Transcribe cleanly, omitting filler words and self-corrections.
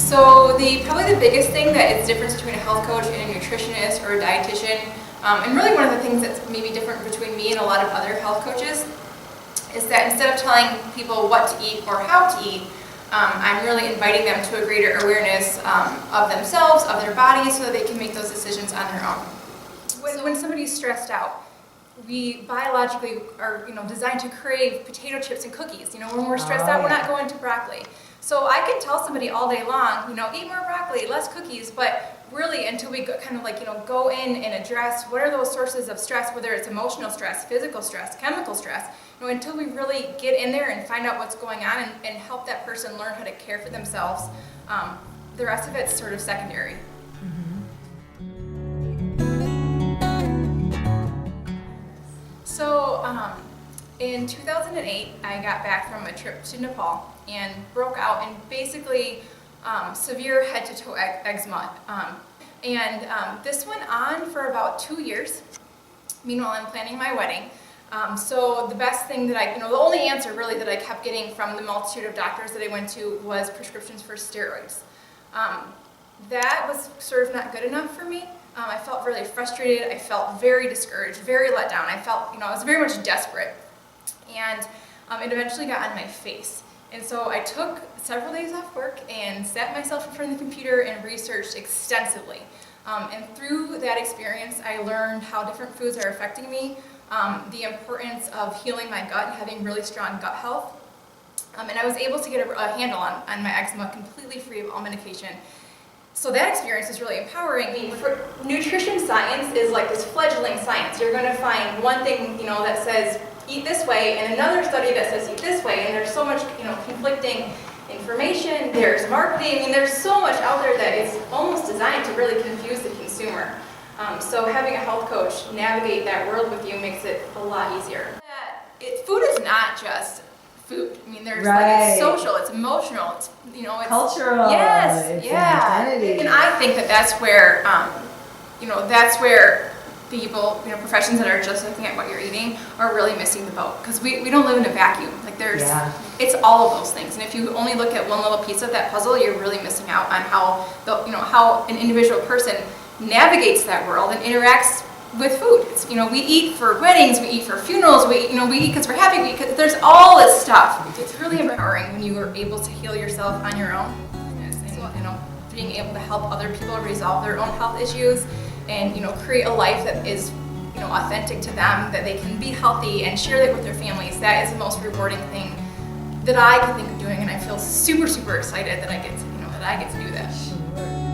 So probably the biggest thing that is difference between a health coach and a nutritionist or a dietitian, and really one of the things that's maybe different between me and a lot of other health coaches, is that instead of telling people what to eat or how to eat, I'm really inviting them to a greater awareness of themselves, of their bodies, so that they can make those decisions on their own. When somebody's stressed out, we biologically are designed to crave potato chips and cookies. When we're stressed out, we're not going to broccoli. So I can tell somebody all day long, eat more broccoli, less cookies, but really until we go in and address what are those sources of stress, whether it's emotional stress, physical stress, chemical stress, until we really get in there and find out what's going on and help that person learn how to care for themselves, the rest of it's sort of secondary. So in 2008, I got back from a trip to Nepal and broke out in basically severe head-to-toe eczema. This went on for about 2 years. Meanwhile, I'm planning my wedding. So the best thing that the only answer really that I kept getting from the multitude of doctors that I went to was prescriptions for steroids. That was sort of not good enough for me. I felt really frustrated. I felt very discouraged, very let down. I felt, I was very much desperate. And it eventually got on my face. And so I took several days off work and sat myself in front of the computer and researched extensively. And through that experience, I learned how different foods are affecting me, the importance of healing my gut and having really strong gut health. And I was able to get a handle on my eczema completely free of all medication. So that experience is really empowering. For nutrition science is like this fledgling science. You're going to find one thing, that says eat this way, and another study that says eat this way, and there's so much, conflicting information. There's marketing, there's so much out there that is almost designed to really confuse the consumer. So having a health coach navigate that world with you makes it a lot easier. Food is not just food. There's it's social, it's emotional, it's it's cultural. Yes, it's identity. And I think that's where that's where people, professions that are just looking at what you're eating are really missing the boat, because we don't live in a vacuum. It's all of those things, and if you only look at one little piece of that puzzle, you're really missing out on how an individual person navigates that world and interacts with food. We eat for weddings, we eat for funerals, we eat because we're happy, because there's all this stuff. It's really empowering when you are able to heal yourself on your own, and being able to help other people resolve their own health issues, and create a life that is authentic to them, that they can be healthy and share that with their families. That is the most rewarding thing that I can think of doing, and I feel super, super excited that I get to do that. Sure.